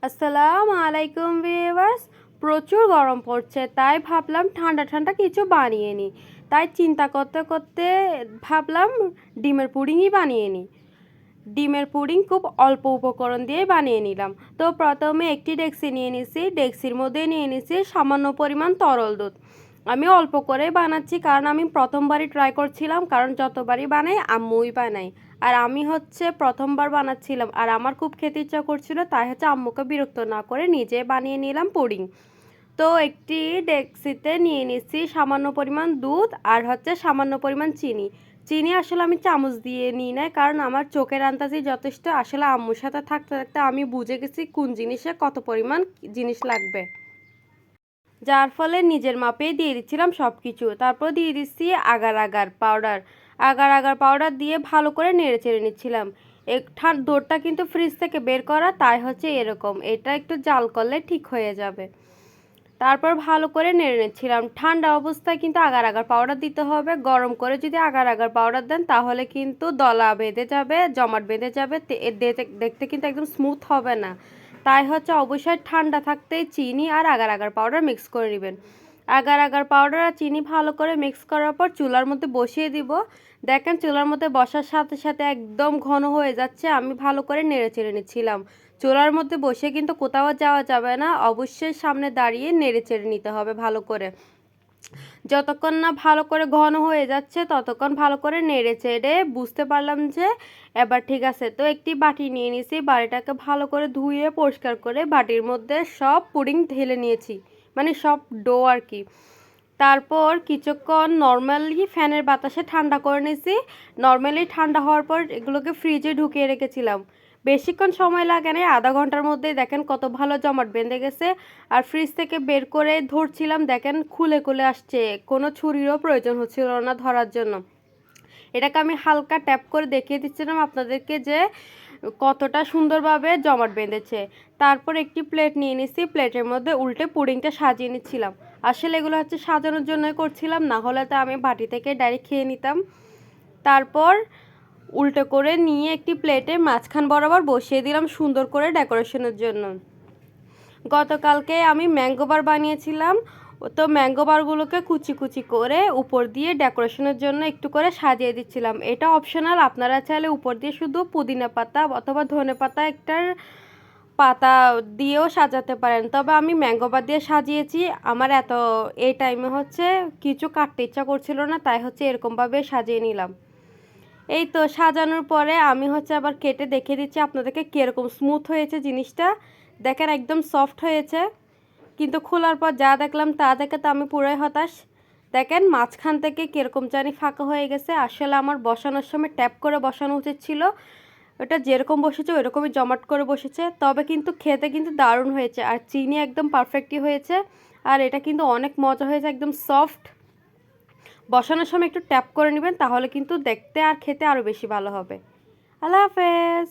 আসসালামু আলাইকুম ভিউয়ার্স। প্রচুর গরম পড়ছে, তাই ভাবলাম ঠান্ডা ঠান্ডা কিছু বানিয়ে নিই। তাই চিন্তা করতে করতে ভাবলাম ডিমের পুডিংই বানিয়ে নিই। ডিমের পুডিং খুব অল্প উপকরণ দিয়ে বানিয়ে নিলাম। তো প্রথমে একটি ডেক্সি নিয়ে নিছি, ডেক্সির মধ্যে নিয়ে নিছি সামান্য পরিমাণ তরল দুধ। আমি অল্প করেই বানাচ্ছি কারণ আমি প্রথমবারই ট্রাই করছিলাম, কারণ যতবারই বানাই আম্মুই বানাই। আর আমি হচ্ছে প্রথমবার বানাচ্ছিলাম আর আমার খুব খেতে ইচ্ছা করছিল, তাই হচ্ছে আম্মুকে বিরক্ত না করে নিজে বানিয়ে নিলাম পুডিং। তো একটি ডেক্সিতে নিয়ে নিচ্ছি সামান্য পরিমাণ দুধ আর হচ্ছে সামান্য পরিমাণ চিনি। চিনি আসলে আমি চামচ দিয়ে নিই না, কারণ আমার চোখের আন্দাজই যথেষ্ট। আসলে আম্মুর সাথে থাকতে থাকতে আমি বুঝে গেছি কোন জিনিসে কত পরিমাণ জিনিস লাগবে, যার ফলে নিজের মাপেই দিয়ে দিচ্ছিলাম সব কিছু। তারপর দিয়ে দিচ্ছি agar agar powder. Agar agar powder দিয়ে ভালো করে নেড়ে চেড়ে নিচ্ছিলাম। দুধটা কিন্তু ফ্রিজ থেকে বের করা, তাই হচ্ছে এরকম। এটা একটু জাল করলে ঠিক হয়ে যাবে। তারপর ভালো করে নেড়ে নিচ্ছিলাম। ঠান্ডা অবস্থায় কিন্তু আগার আগার পাউডার দিতে হবে। গরম করে যদি আগার আগার পাউডার দেন তাহলে কিন্তু দলা বেঁধে যাবে, জমাট বেঁধে যাবে, দেখতে কিন্তু একদম স্মুথ হবে না। তাই হচ্ছে অবশ্যই ঠান্ডা থাকতেই চিনি আর আগার আগার পাউডার মিক্স করে নেবেন। আগার আগার পাউডার আর চিনি ভালো করে মিক্স করার পর চুলার মধ্যে বসিয়ে দিব। দেখেন চুলার মধ্যে বসার সাথে সাথে একদম ঘন হয়ে যাচ্ছে। আমি ভালো করে নেড়ে চেড়ে নিচ্ছিলাম। চুলার মধ্যে বসে কিন্তু কোথাও যাওয়া যাবে না, অবশ্যই সামনে দাঁড়িয়ে নেড়ে চেড়ে নিতে হবে ভালো করে। যতক্ষণ না ভালো করে ঘন হয়ে যাচ্ছে ততক্ষণ ভালো করে নেড়ে চেড়ে বুঝতে পারলাম যে এবার ঠিক আছে। তো একটি বাটি নিয়ে নিয়েছি, বাটিটাকে ভালো করে ধুয়ে পরিষ্কার করে বাটির মধ্যে সব পুডিং ঢেলে নিয়েছি, মানে সব ডো আর কি। তারপর কিছুক্ষণ নর্মালি ফ্যানের বাতাসে ঠান্ডা করে নিয়েছি। নর্মালি ঠান্ডা হওয়ার পর এগুলোকে ফ্রিজে ঢুকিয়ে রেখেছিলাম। বেশিক্ষণ সময় লাগে না, আধা ঘন্টার মধ্যেই দেখেন কত ভালো জমাট বেঁধে গেছে। আর ফ্রিজ থেকে বের করে ধরছিলাম, দেখেন খুলে খুলে আসছে, কোনো ছুরিরও প্রয়োজন হচ্ছিল না ধরার জন্য। এটাকে আমি হালকা ট্যাপ করে দেখিয়ে দিচ্ছিলাম আপনাদেরকে যে কতটা সুন্দরভাবে জমাট বেঁধেছে। তারপর একটি প্লেট নিয়ে নিচ্ছি, প্লেটের মধ্যে উল্টে পুডিংটা সাজিয়ে নিচ্ছিলাম। আসলে এগুলো হচ্ছে সাজানোর জন্যই করছিলাম, না হলে তো আমি বাটি থেকে ডাইরেক্ট খেয়ে নিতাম। তারপর উল্টো করে নিয়ে একটি প্লেটে মাঝখান বরাবর বসিয়ে দিলাম সুন্দর করে ডেকোরেশনের জন্য। গতকালকে আমি ম্যাঙ্গো বার বানিয়েছিলাম, তো ম্যাঙ্গো বারগুলোকে কুচি কুচি করে উপর দিয়ে ডেকোরেশনের জন্য একটু করে সাজিয়ে দিচ্ছিলাম। এটা অপশনাল, আপনারা চাইলে উপর দিয়ে শুধু পুদিনা পাতা অথবা ধনে পাতা একটার পাতা দিয়েও সাজাতে পারেন, তবে আমি ম্যাঙ্গো বার দিয়ে সাজিয়েছি। আমার এই টাইমে হচ্ছে কিছু কাটতে ইচ্ছা করছিল না, তাই হচ্ছে এরকমভাবে সাজিয়ে নিলাম। এই তো সাজানোর পরে আমি হচ্ছে আবার কেটে দেখিয়ে দিচ্ছি আপনাদেরকে কীরকম স্মুথ হয়েছে জিনিসটা। দেখেন একদম সফট হয়েছে, কিন্তু খোলার পর যা দেখলাম তা দেখে তো আমি পুরোই হতাশ। দেখেন মাঝখান থেকে কীরকম জানি ফাঁকা হয়ে গেছে। আসলে আমার বসানোর সময় ট্যাপ করে বসানো উচিত ছিল। ওটা যেরকম বসেছে ওইরকমই জমাট করে বসেছে, তবে কিন্তু খেতে কিন্তু দারুণ হয়েছে। আর চিনি একদম পারফেক্টই হয়েছে। আর এটা কিন্তু অনেক মজা হয়েছে, একদম সফট। বসানোর সময় একটু ট্যাপ করে নেবেন, তাহলে কিন্তু দেখতে আর খেতে আরও বেশি ভালো হবে। আল্লাহ হাফেজ।